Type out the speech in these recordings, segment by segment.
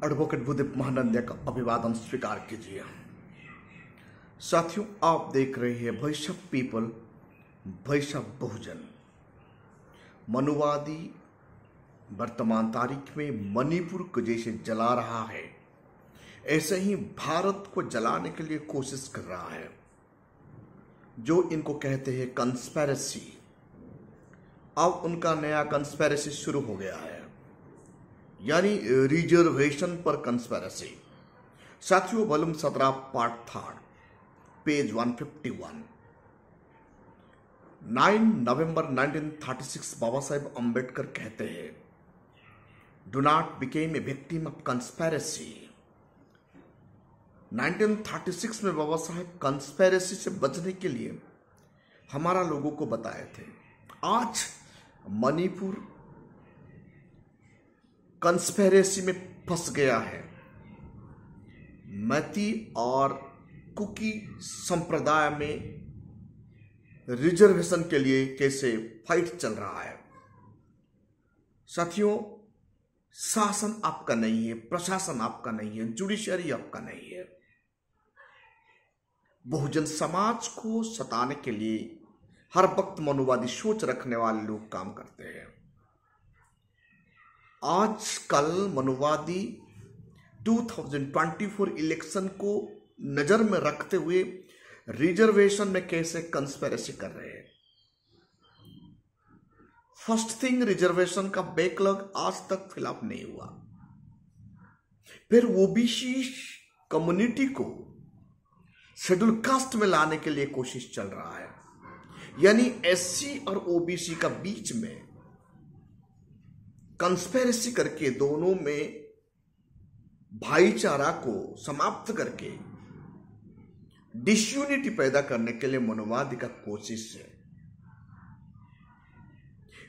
Advocate Bhudev Mahananda का अभिवादन स्वीकार कीजिए। साथियों, आप देख रहे हैं voice of people, voice of Bahujan. मनुवादी वर्तमान तारीख में मणिपुर को जैसे जला रहा है, ऐसे ही भारत को जलाने के लिए कोशिश कर रहा है। जो इनको कहते हैं कंस्पिरेसी, अब उनका नया कंस्पिरेसी शुरू हो गया है, यानी रिजर्वेशन पर कंस्पिरेसी। साथियों, वॉल्यूम 17 पार्ट 3 पेज 151। 9 नवंबर 1936 बाबा साहेब अम्बेडकर कहते हैं, do not became a victim of conspiracy. 1936 में बाबा साहेब कंस्पिरेसी से बचने के लिए हमारा लोगों को बताए थे। आज मणिपुर कंस्पिरेसी में फंस गया है। मैती और कुकी संप्रदाय में रिजर्वेशन के लिए कैसे फाइट चल रहा है। साथियों, शासन आपका नहीं है, प्रशासन आपका नहीं है, जुडिशरी आपका नहीं है। बहुजन समाज को सताने के लिए हर वक्त मनुवादी सोच रखने वाले लोग काम करते हैं। आजकल मनुवादी 2024 इलेक्शन को नजर में रखते हुए रिजर्वेशन में कैसे कंस्पिरेसी कर रहे हैं। फर्स्ट थिंग, रिजर्वेशन का बैकलॉग आज तक फिलअप नहीं हुआ। फिर ओबीसी कम्युनिटी को शेड्यूल कास्ट में लाने के लिए कोशिश चल रहा है, यानी एससी और ओबीसी का बीच में कंस्पिरेसी करके दोनों में भाईचारा को समाप्त करके डिसयूनिटी पैदा करने के लिए मनुवादी का कोशिश है।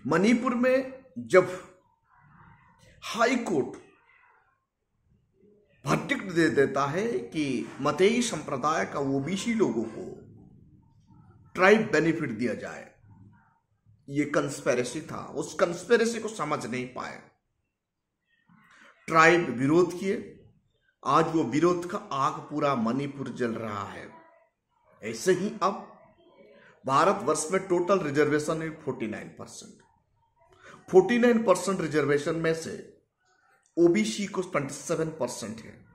मणिपुर में जब हाई कोर्ट वर्डिक्ट दे देता है कि मतेई संप्रदाय का ओबीसी लोगों को ट्राइब बेनिफिट दिया जाए, ये कंस्पिरेसी था। उस कंस्पिरेसी को समझ नहीं पाए, ट्राइब विरोध किए। आज वो विरोध का आग पूरा मणिपुर जल रहा है। ऐसे ही अब भारतवर्ष में टोटल रिजर्वेशन है 49% रिजर्वेशन में से ओबीसी को 27% है,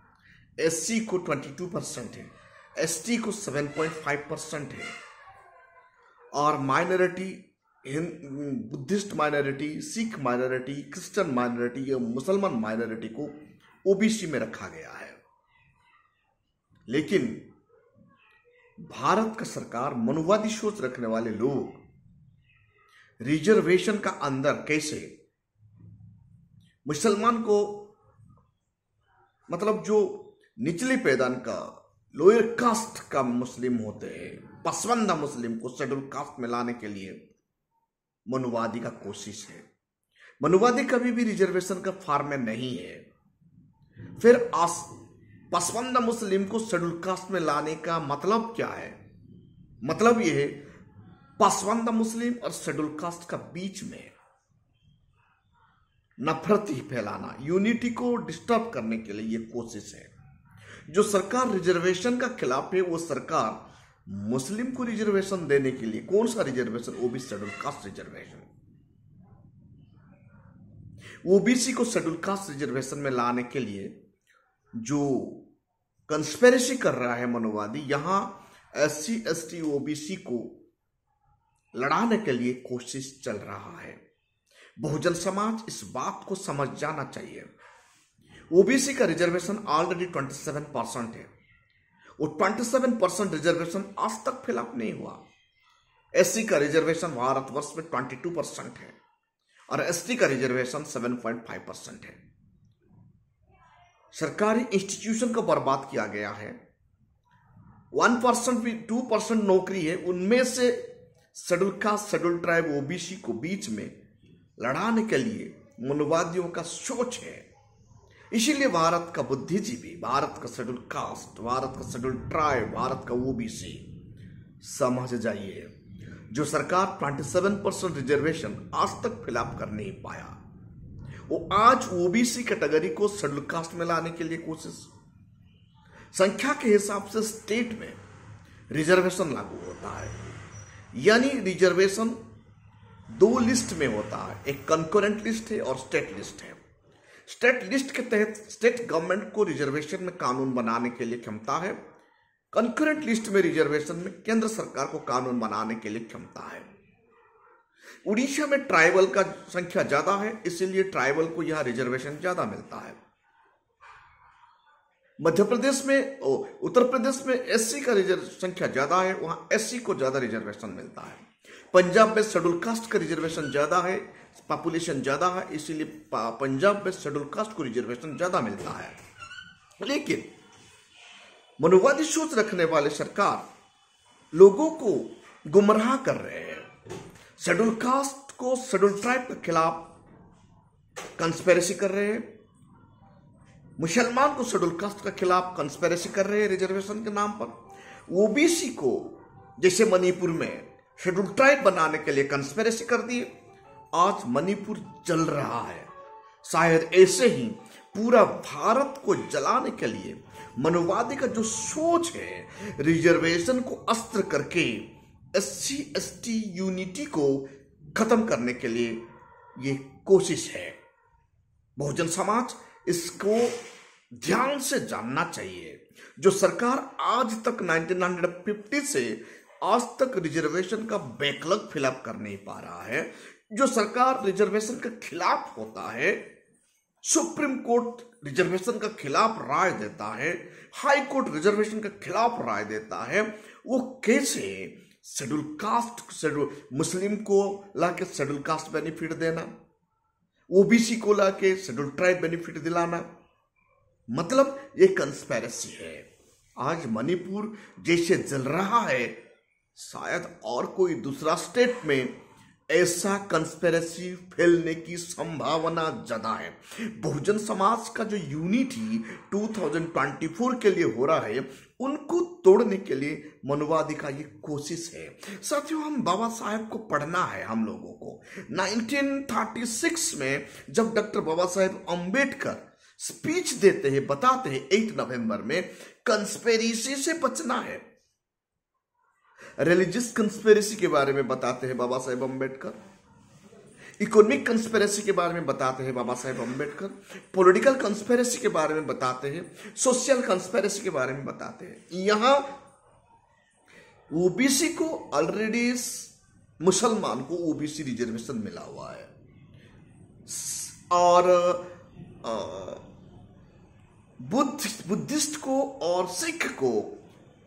एससी को 22% है, एसटी को 7.5% है, और minority, Buddhist minority, Sikh minority, Christian minority या मुसलमान माइनॉरिटी को ओबीसी में रखा गया है। लेकिन भारत का सरकार, मनुवादी सोच रखने वाले लोग रिजर्वेशन का अंदर कैसे मुसलमान को, मतलब जो निचली पैदान का, लोअर कास्ट का मुस्लिम होते हैं, पसवंदा मुस्लिम को शेड्यूल कास्ट में लाने के लिए मनुवादी का कोशिश है। मनुवादी कभी भी रिजर्वेशन का फार्म में नहीं है। फिर पसवंदा मुस्लिम को शेड्यूल कास्ट में लाने का मतलब क्या है? मतलब यह है पसवंदा मुस्लिम और शेड्यूल कास्ट का बीच में नफरत ही फैलाना, यूनिटी को डिस्टर्ब करने के लिए यह कोशिश है। जो सरकार रिजर्वेशन का खिलाफ है, वो सरकार मुस्लिम को रिजर्वेशन देने के लिए, कौन सा reservation? OBC schedule caste reservation. OBC को शेड्यूल कास्ट रिजर्वेशन में लाने के लिए जो कंस्पिरेसी कर रहा है मनुवादी, यहां एससी एसटी ओबीसी को लड़ाने के लिए कोशिश चल रहा है। बहुजन समाज इस बात को समझ जाना चाहिए। ओबीसी का रिजर्वेशन ऑलरेडी 27% है। वो 27% रिजर्वेशन आज तक फिलअप नहीं हुआ। एससी का रिजर्वेशन भारतवर्ष में 22% है और एसटी का रिजर्वेशन 7.5% है। सरकारी इंस्टीट्यूशन को बर्बाद किया गया है। 1% भी 2% नौकरी है, उनमें से schedule caste, schedule tribe, OBC को बीच में लड़ाने के लिए मनुवादियों का सोच है। इसीलिए भारत का बुद्धिजीवी, भारत का शेड्यूल कास्ट, भारत का शेड्यूल ट्राइब, भारत का ओबीसी, समझ जाइए, जो सरकार 27% रिजर्वेशन आज तक फिलअप कर नहीं पाया, वो आज ओबीसी कैटेगरी को शेड्यूल कास्ट में लाने के लिए कोशिश। संख्या के हिसाब से स्टेट में रिजर्वेशन लागू होता है, यानी रिजर्वेशन दो लिस्ट में होता है, एक कंकरेंट लिस्ट है और स्टेट लिस्ट है। स्टेट लिस्ट के तहत स्टेट गवर्नमेंट को रिजर्वेशन में कानून बनाने के लिए क्षमता है। कंकरेंट लिस्ट में रिजर्वेशन में केंद्र सरकार को कानून बनाने के लिए क्षमता है। उड़ीसा में ट्राइबल का संख्या ज्यादा है, इसीलिए ट्राइबल को यहां रिजर्वेशन ज्यादा मिलता है। मध्य प्रदेश में, उत्तर प्रदेश में एससी का संख्या ज्यादा है, वहां एससी को ज्यादा रिजर्वेशन मिलता है। पंजाब में शेड्यूल कास्ट का रिजर्वेशन ज्यादा है, पॉपुलेशन ज्यादा है, इसीलिए पंजाब में शेड्यूल कास्ट को रिजर्वेशन ज्यादा मिलता है। लेकिन मनुवादी सोच रखने वाले सरकार लोगों को गुमराह कर रहे हैं। शेड्यूल कास्ट को शेड्यूल ट्राइब के खिलाफ कंस्पिरेसी कर रहे हैं, मुसलमान को शेड्यूल कास्ट के खिलाफ कंस्पिरेसी कर रहे हैं रिजर्वेशन के नाम पर। ओबीसी को जैसे मणिपुर में शेड्यूल ट्राइब बनाने के लिए कंस्पिरेसी कर दिए, आज मणिपुर जल रहा है। शायद ऐसे ही पूरा भारत को जलाने के लिए मनुवादी का जो सोच है, रिजर्वेशन को अस्त्र करके एससी एसटी यूनिटी को खत्म करने के लिए ये कोशिश है। बहुजन समाज इसको ध्यान से जानना चाहिए। जो सरकार आज तक 1950 से आज तक रिजर्वेशन का बैकलॉग फिलअप कर नहीं पा रहा है, जो सरकार रिजर्वेशन के खिलाफ होता है, सुप्रीम कोर्ट रिजर्वेशन का खिलाफ राय देता है, हाई कोर्ट रिजर्वेशन के खिलाफ राय देता है, वो कैसे शेड्यूल कास्ट, शेड्यूल मुस्लिम को लाके शेड्यूल कास्ट बेनिफिट देना, ओबीसी को लाके शेड्यूल ट्राइब बेनिफिट दिलाना, मतलब ये कंस्पिरेसी है। आज मणिपुर जैसे जल रहा है, शायद और कोई दूसरा स्टेट में ऐसा कंस्पिरेसी फैलने की संभावना ज्यादा है। बहुजन समाज का जो यूनिटी 2024 के लिए हो रहा है, उनको तोड़ने के लिए मनुवादी का ये कोशिश है। साथियों, हम बाबा साहेब को पढ़ना है हम लोगों को। 1936 में जब डॉक्टर बाबा साहेब अंबेडकर स्पीच देते हैं, बताते हैं 8 नवंबर में, कंस्पिरेसी से बचना है। रिलीजियस कंस्पिरेसी के बारे में बताते हैं बाबा साहेब अंबेडकर, इकोनॉमिक कंस्पिरेसी के बारे में बताते हैं बाबा साहेब अंबेडकर, पॉलिटिकल कंस्पिरेसी के बारे में बताते हैं, सोशल कंस्पिरेसी के बारे में बताते हैं। यहां ओबीसी को ऑलरेडी, मुसलमान को ओबीसी रिजर्वेशन मिला हुआ है और बुद्धिस्ट को और सिख को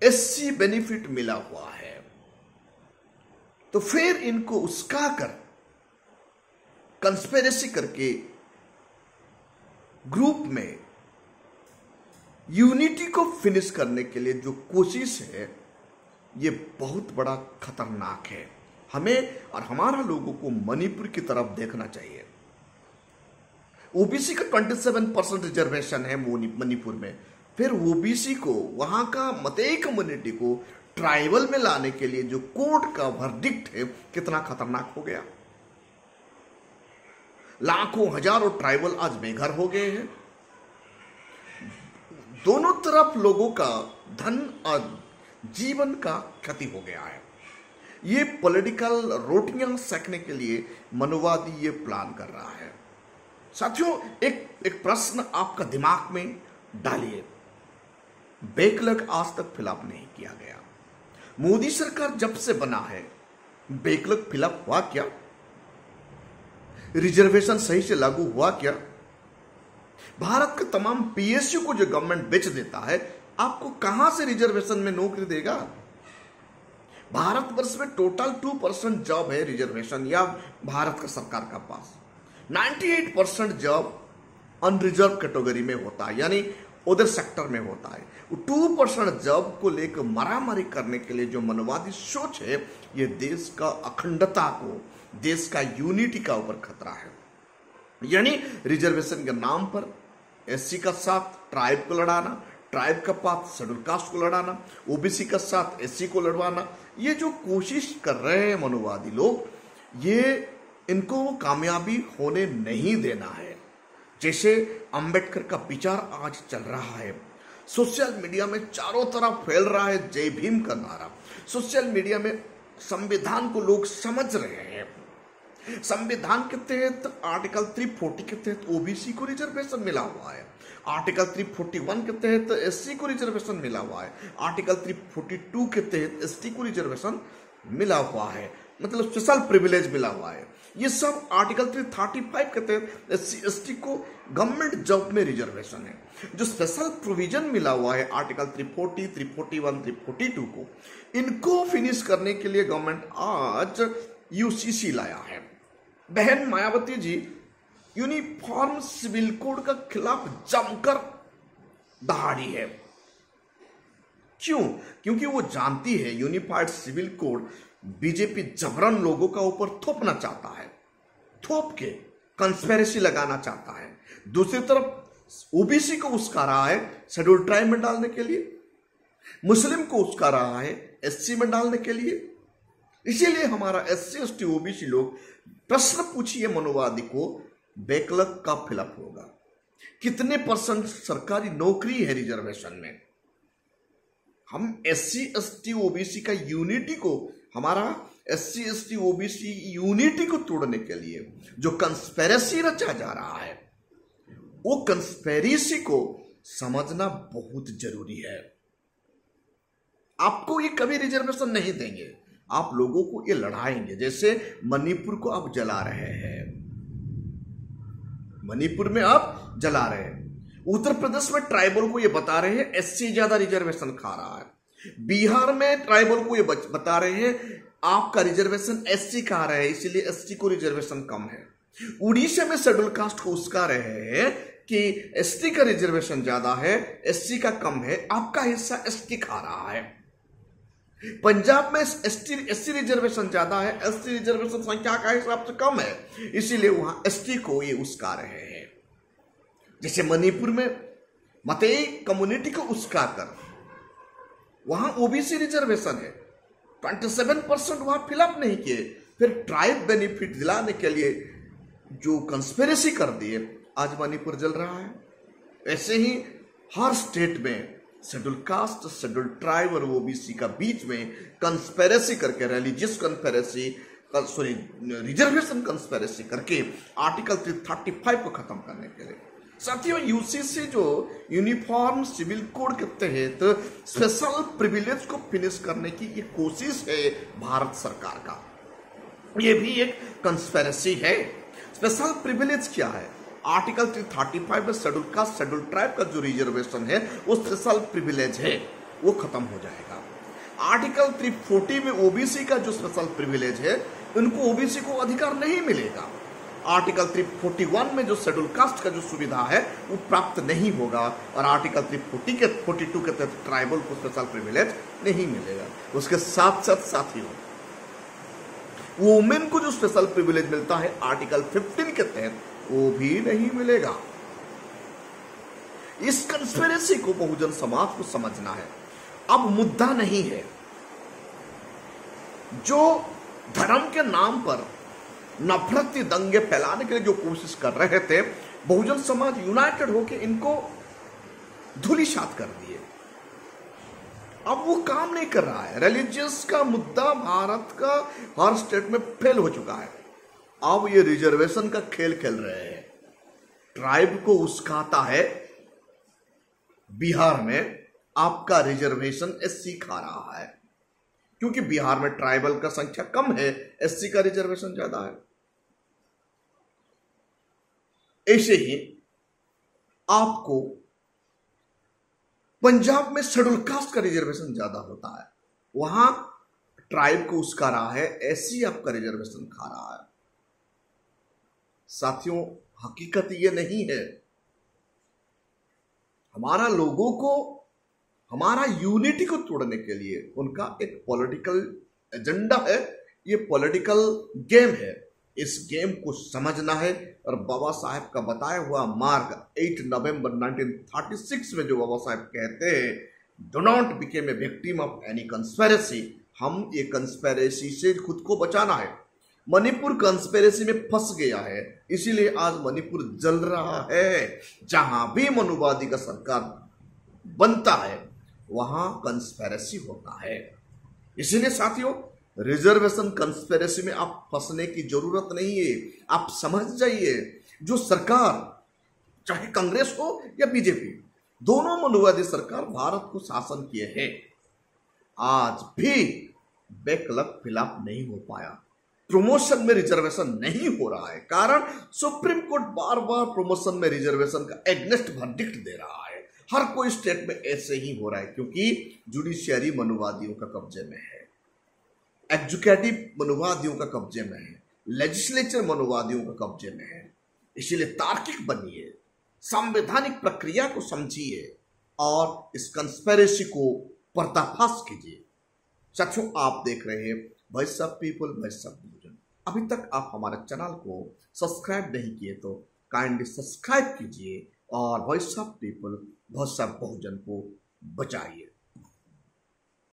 एससी बेनिफिट मिला हुआ है। तो फिर इनको उसका कर कंस्पिरेसी करके ग्रुप में यूनिटी को फिनिश करने के लिए जो कोशिश है, ये बहुत बड़ा खतरनाक है। हमें और हमारा लोगों को मणिपुर की तरफ देखना चाहिए। ओबीसी का 27% रिजर्वेशन है मणिपुर में, फिर ओबीसी को, वहां का मतई कम्युनिटी को ट्राइबल में लाने के लिए जो कोर्ट का वर्डिक्ट है, कितना खतरनाक हो गया। लाखों हजारों ट्राइबल आज बेघर हो गए हैं। दोनों तरफ लोगों का धन और जीवन का क्षति हो गया है। ये पॉलिटिकल रोटियां सेकने के लिए मनुवादी ये प्लान कर रहा है। साथियों, एक प्रश्न आपका दिमाग में डालिए, बैकलॉग आज तक फिलअप नहीं किया गया। मोदी सरकार जब से बना है, बैकलॉग फिलअप हुआ क्या? रिजर्वेशन सही से लागू हुआ क्या? भारत के तमाम पीएसयू को जो गवर्नमेंट बेच देता है, आपको कहां से रिजर्वेशन में नौकरी देगा? भारतवर्ष में टोटल 2% जॉब है रिजर्वेशन या भारत का सरकार का पास। 98% जॉब अनरिजर्व कैटेगरी में होता है, यानी उधर सेक्टर में होता है। 2% जॉब को लेकर मारामारी करने के लिए जो मनवादी सोच है, ये देश का अखंडता को, देश का यूनिटी का ऊपर खतरा है। यानी रिजर्वेशन के नाम पर एससी का साथ ट्राइब को लड़ाना, ट्राइब का साथ शेड्यूल कास्ट को लड़ाना, ओबीसी का साथ एससी को लड़वाना, ये जो कोशिश कर रहे हैं मनुवादी लोग, ये इनको कामयाबी होने नहीं देना है। जैसे अंबेडकर का विचार आज चल रहा है। सोशल मीडिया में चारों तरफ फैल रहा है जय भीम का नारा। सोशल मीडिया में संविधान को लोग समझ रहे हैं। संविधान के तहत आर्टिकल 340 के तहत ओबीसी को रिजर्वेशन मिला हुआ है। आर्टिकल 341 के तहत एससी को रिजर्वेशन मिला हुआ है। आर्टिकल 342 के तहत एसटी को रिजर्वेशन मिला हुआ है, मतलब स्पेशल प्रिविलेज मिला हुआ है। ये सब आर्टिकल 335 के तहत एससी एसटी को गवर्नमेंट जॉब में रिजर्वेशन है। जो स्पेशल प्रोविजन मिला हुआ है आर्टिकल 340, 341, 342 को, इनको फिनिश करने के लिए गवर्नमेंट आज यूसीसी लाया है। बहन Mayawati ji uniform civil code का खिलाफ जमकर दहाड़ी है। क्यों? क्योंकि वो जानती है यूनिफाइड सिविल कोड बीजेपी जबरन लोगों का ऊपर थोपना चाहता है, थोप के कंस्पिरेसी लगाना चाहता है। दूसरी तरफ ओबीसी को उसका रहा है शेड्यूल ट्राइब में डालने के लिए, मुस्लिम को उसका रहा है एससी में डालने के लिए। इसीलिए हमारा एससी एसटी ओबीसी लोग प्रश्न पूछिए मनोवादी को, बैकलॉग कब फिलअप होगा, कितने परसेंट सरकारी नौकरी है रिजर्वेशन में। हम एससी एसटी ओबीसी का यूनिटी को, हमारा एससी एसटी ओबीसी यूनिटी को तोड़ने के लिए जो कंस्पिरेसी रचा जा रहा है, वो कंस्पिरेसी को समझना बहुत जरूरी है। आपको ये कभी रिजर्वेशन नहीं देंगे, आप लोगों को ये लड़ाएंगे। जैसे मणिपुर को आप जला रहे हैं, मणिपुर में आप जला रहे हैं। उत्तर प्रदेश में ट्राइबल को ये बता रहे हैं एससी ज्यादा रिजर्वेशन खा रहा है। बिहार में ट्राइबल को ये बता रहे हैं आपका रिजर्वेशन एससी खा रहा है, इसीलिए एसटी को रिजर्वेशन कम है। उड़ीसा में शेड्यूल कास्ट को उसका रहे हैं कि एसटी का रिजर्वेशन ज्यादा है, एससी का कम है, आपका हिस्सा एसटी खा रहा है। पंजाब में एसटी रिजर्वेशन ज्यादा है, एसटी रिजर्वेशन संख्या का हिसाब से कम है, इसीलिए वहां एसटी को ये उसका रहे हैं। जैसे मणिपुर में मतई कम्युनिटी को उसका कर वहां ओबीसी रिजर्वेशन है, 27% वहां फिलअप नहीं किए, फिर ट्राइब बेनिफिट दिलाने के लिए जो कंस्पिरेसी कर दिए, आज मणिपुर जल रहा है। ऐसे ही हर स्टेट में शेड्यूल कास्ट, शेड्यूल ट्राइब और ओबीसी का बीच में कंस्पिरेसी करके, religious conspiracy, sorry reservation conspiracy करके आर्टिकल 335 को खत्म करने के लिए। साथियों, यूसीसी जो यूनिफॉर्म सिविल कोड के तहत स्पेशल प्रिविलेज को फिनिश करने की ये कोशिश है भारत सरकार का, ये भी एक कंस्पिरेसी है। स्पेशल प्रिविलेज क्या है? आर्टिकल 335 में शेड्यूल कास्ट, शेड्यूल ट्राइब का जो रिजर्वेशन है वो स्पेशल प्रिविलेज है, वो खत्म हो जाएगा। आर्टिकल 340 में ओबीसी का जो स्पेशल प्रिविलेज है, उनको ओबीसी को अधिकार नहीं मिलेगा। आर्टिकल 341 में जो शेड्यूल कास्ट का जो सुविधा है वो प्राप्त नहीं होगा, और आर्टिकल 342 के तहत ट्राइबल को स्पेशल प्रिविलेज नहीं मिलेगा। उसके साथ साथ साथियों, वुमेन को जो स्पेशल प्रिविलेज मिलता है आर्टिकल 15 के तहत, वो भी नहीं मिलेगा। इस कंस्पिरेसी को बहुजन समाज को समझना है। अब मुद्दा नहीं है जो धर्म के नाम पर नफरती दंगे फैलाने के लिए जो कोशिश कर रहे थे, बहुजन समाज यूनाइटेड होकर इनको धूलिसात कर दिए। अब वो काम नहीं कर रहा है। रिलीजियस का मुद्दा भारत का हर स्टेट में फेल हो चुका है। अब ये रिजर्वेशन का खेल खेल रहे हैं। ट्राइब को उस्काता है, बिहार में आपका रिजर्वेशन एससी खा रहा है, क्योंकि बिहार में ट्राइबल का संख्या कम है, एससी का रिजर्वेशन ज्यादा है। ऐसे ही आपको पंजाब में शेड्यूल कास्ट का रिजर्वेशन ज्यादा होता है, वहां ट्राइब को उसका रहा है, एससी आपका रिजर्वेशन खा रहा है। साथियों, हकीकत ये नहीं है। हमारा लोगों को, हमारा यूनिटी को तोड़ने के लिए उनका एक पॉलिटिकल एजेंडा है, ये पॉलिटिकल गेम है। इस गेम को समझना है और बाबा साहेब का बताया हुआ मार्ग 8 नवंबर 1936 में जो बाबा साहेब कहते हैं, do not became a victim of any conspiracy, हम ये कंस्पिरेसी से खुद को बचाना है। मणिपुर कंस्पिरेसी में फंस गया है, इसीलिए आज मणिपुर जल रहा है। जहां भी मनुवादी का सरकार बनता है वहां कंस्पिरेसी होता है। इसीलिए साथियों, रिजर्वेशन कंस्पिरेसी में आप फंसने की जरूरत नहीं है। आप समझ जाइए, जो सरकार, चाहे कांग्रेस हो या बीजेपी, दोनों मनुवादी सरकार भारत को शासन किए हैं, आज भी बैकलॉग फिलअप नहीं हो पाया। प्रमोशन में रिजर्वेशन नहीं हो रहा है, कारण सुप्रीम कोर्ट बार बार प्रमोशन में रिजर्वेशन का एग्नेस्ट वर्डिक्ट दे रहा है। हर कोई स्टेट में ऐसे ही हो रहा है, क्योंकि जुडिशियरी मनुवादियों का कब्जे में है, एग्जीक्यूटिव मनुवादियों का कब्जे में है, लेजिस्लेचर मनुवादियों का कब्जे में है। इसीलिए तार्किक बनिए, संवैधानिक प्रक्रिया को समझिए और इस कंस्पिरेसी को पर्दाफाश कीजिए। साथियों, आप देख रहे हैं voice of people, voice of Bahujan. अभी तक आप हमारे चैनल को सब्सक्राइब नहीं किए तो काइंडली सब्सक्राइब कीजिए और voice of people, voice of Bahujan को बचाइए।